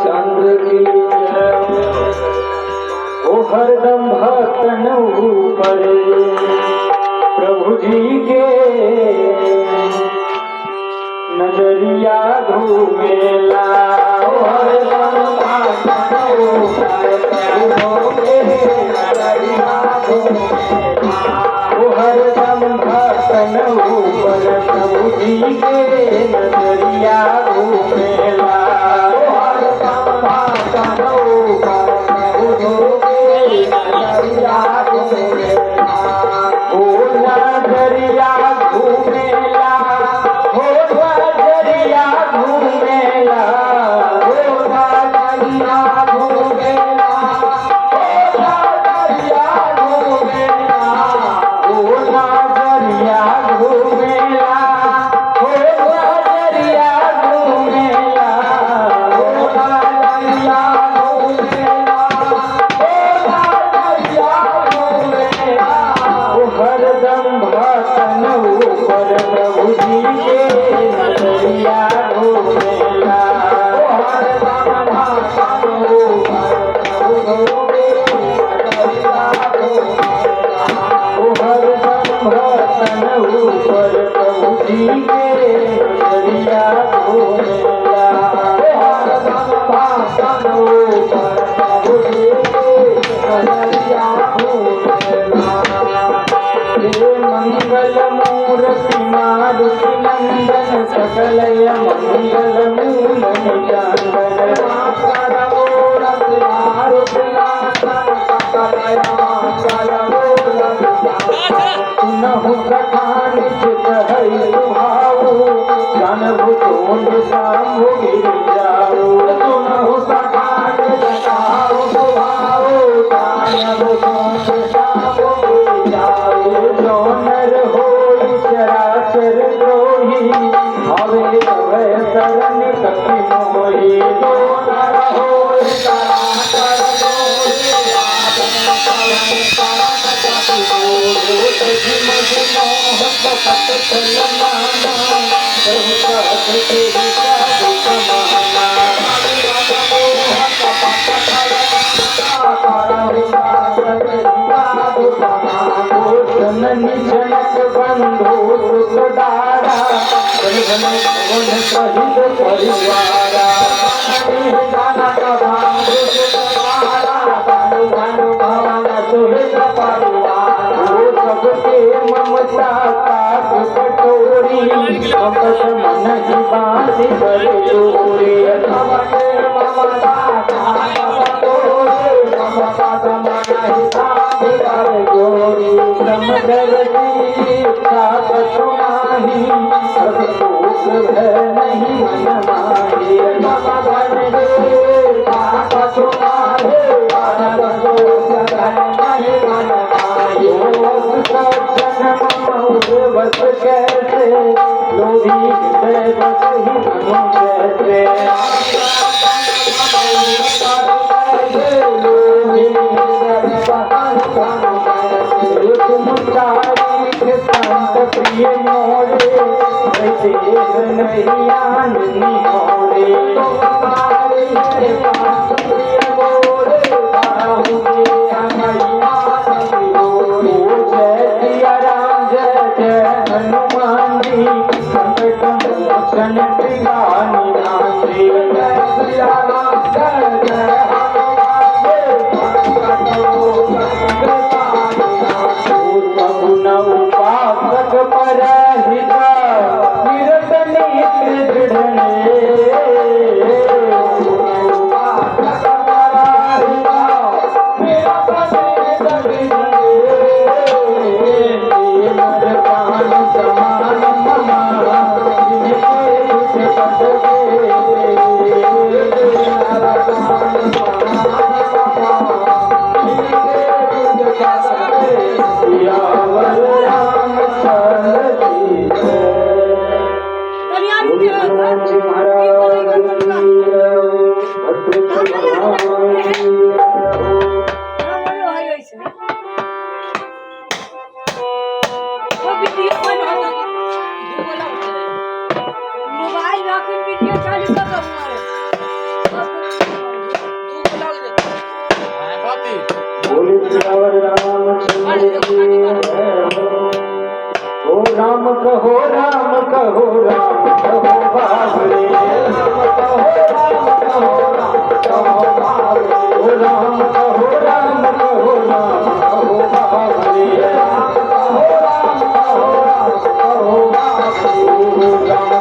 चंद्र की ओ हरदम भक्तन ऊपर प्रभु जी के नजरिया घूमेला ओ हरदम भक्तन ऊपर प्रभु के नजरिया घूमेला ओ हरदम भक्तन ऊपर प्रभु जी के नजरिया घूमेला सकलय मंगल मूल निचंदन पुनः कथान चित है भाऊ जानबु तोंड सांभु गिर जाओ पुनः कथान जताओ भाऊ जानबु तोंड सांभु गिर जाओ जोनर हो चराचर द्रोही हवे तवे शरण कपि मोहि जोनर हो चराचर द्रोही जनक बंधु सुखदारा सहित परिवारा सबके ममता का कटोरी कपट मन ही बांधी कर जोड़ी सबके ममता का कटोरी कपट मन ही बांधी कर जोड़ी समदर की साथ सुनाही सब दुख है नहीं मन माही समदर की साथ सुनाही सब दुख है नहीं मन माही बस कैसे लोभी हृदय बस ही मनु कैसे तुम चारी संत प्रिय मोरे देव नहीं आननी मोरे प्रिय मोरे जय सिया राम जय जय उपासक परहित निरत नेत्र दृढ़ने उपासक परहित निरत नेत्र दृढ़ने नर प्राण समान ममा जिनके दुख पद मोबाइल रखूं वीडियो चालू कर हमारे बोले सियावर रामचंद्र की जय हो राम कहो राम कहो राम कहो बाबरे राम कहो राम कहो राम कहो बाबरे ओ राम कहो राम कहो राम कहो बाबरे राम कहो राम कहो राम कहो बाबरे राम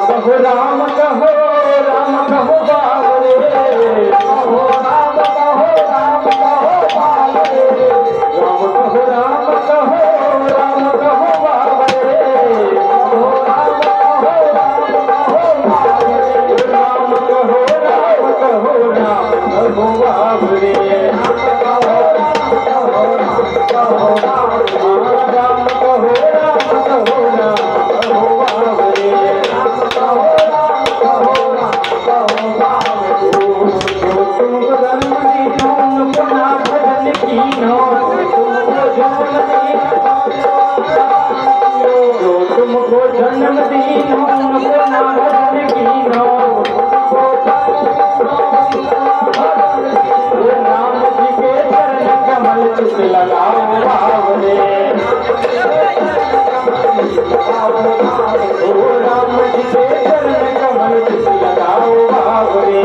कहो राम कहो राम कहो बाबरे कहो राम कहो राम कहो बाबरे राम कहो राम कहो राम कहो बाबरे कहो राम कहो राम कहो बाबरे राम कहो राम कहो राम कहो बाबरे राम कहो राम कहो राम कहो बाबरे राम कहो राम कहो राम कहो बाबरे राम कहो राम कहो राम कहो बाबरे तुमको जन्म दीनो उनको ना भजन कीनो तुमको जन्म दीनो तुमको जन्म दीनो उनको ना भजन कीनो राम जी के चरण कमल चित लगाओ बावरे ओ राम जी के चरण कमल चित लगाओ बावरे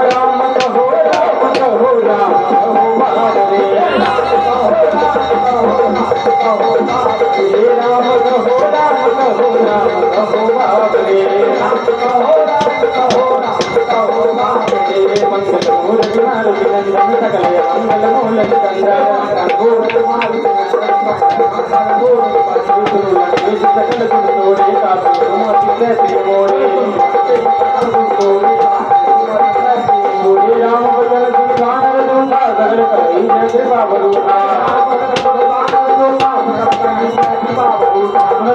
राम कहो राम कहो राम कहो बाबरे राम कहो राम कहो राम कहो बाबरे राम कहो राम कहो बाबरे मंगल मूल विहार विनंदन सकल मंगल मूल कंदन घोर कुमार सकल सुर तोड़े कापी मोती कैसी मोड़े राम बदल सुल्तान रजूता सगल कई जय कृपा बरूता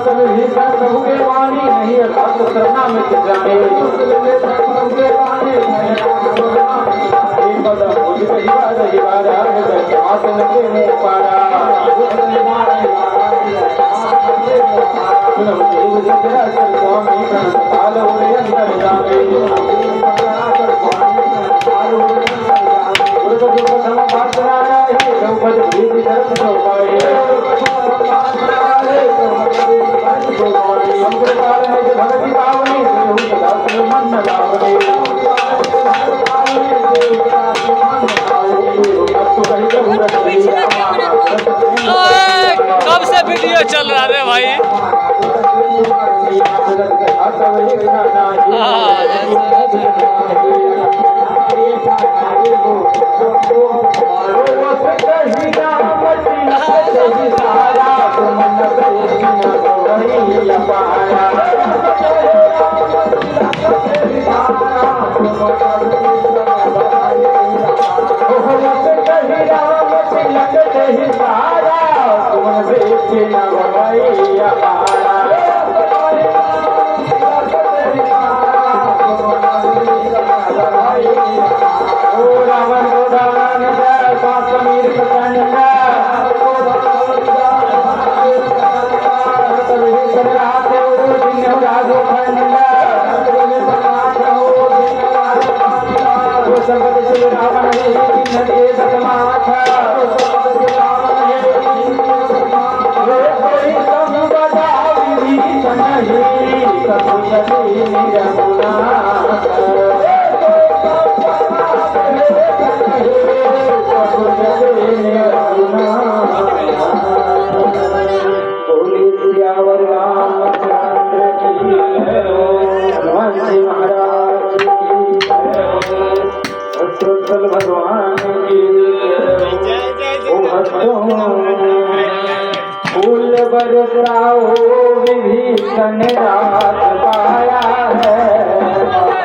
सब ही प्रभु के वाणी नहीं अर्थात सरना में जाने प्रभु के वाणी पद मुझ हिवार हिवारा आसन के मुँह पारा सुनम देव जगराचर स्वामी प्रणत काल उड़े अंदर जावे कब से वीडियो चल रहा है भाई? नहीं भगवान की फूल बरसाओ विभीषण रात पाया है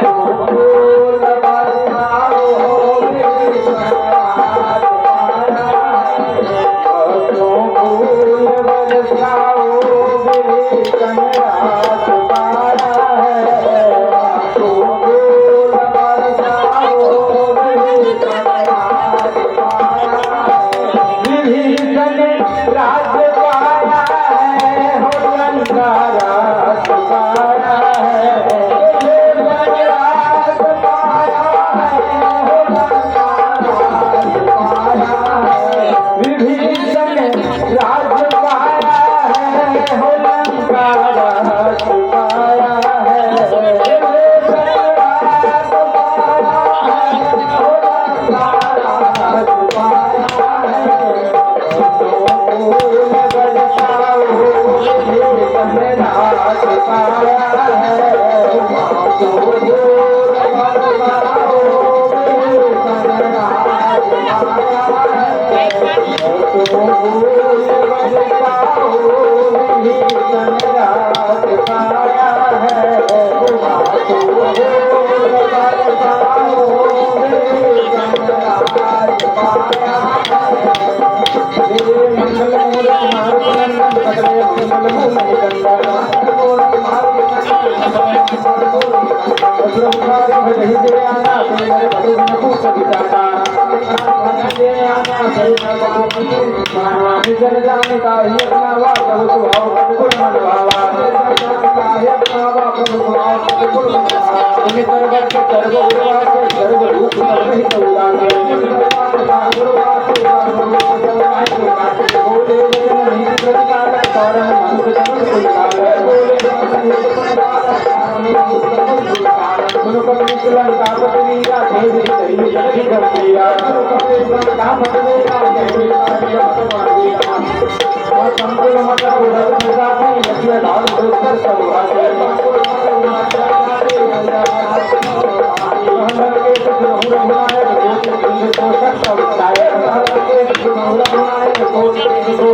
फूल बरसाओ विभीषण रात पाया है फूल बरसाओ विभीषण रात पाया है फूल बरसाओ विभीषण रात पाया है विभीषण राज पाया है हो लंका राज पाया है राज पाया है हो लंका राज पाया है विभीषण राज पाया है हो लंका राज पाया है विभीषण राज पाया है हो लंका राज पाया है फूल बरसाओ विभीषण राज पाया है फूल बरसाओ विभीषण राज पाया है फूल बरसाओ विभीषण राज पाया है फूल बरसाओ विभीषण राज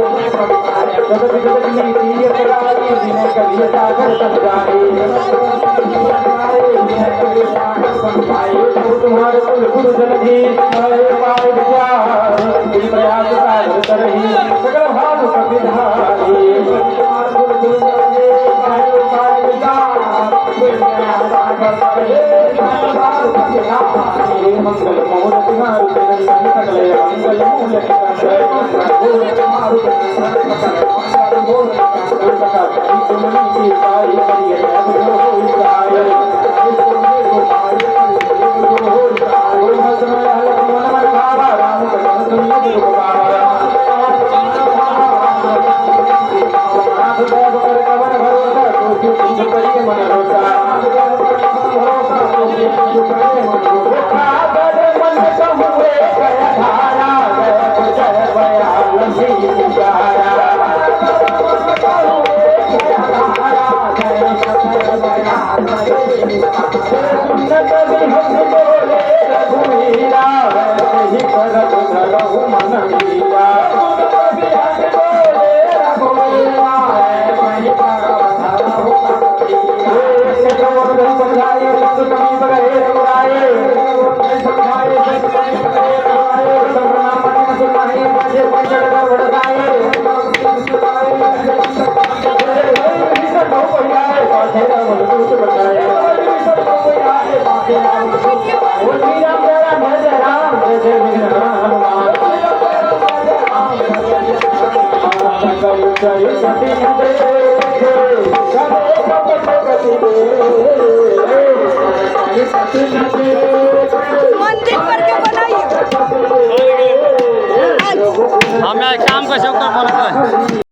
पाया है तुम्हारे कुल गुरु जलधि प्रयास सागर करही सकल भाव कपिधारी मंगल मूर्ति सकल मंगल मंदिर पर के बनाइए हम काम कैसे ऊपर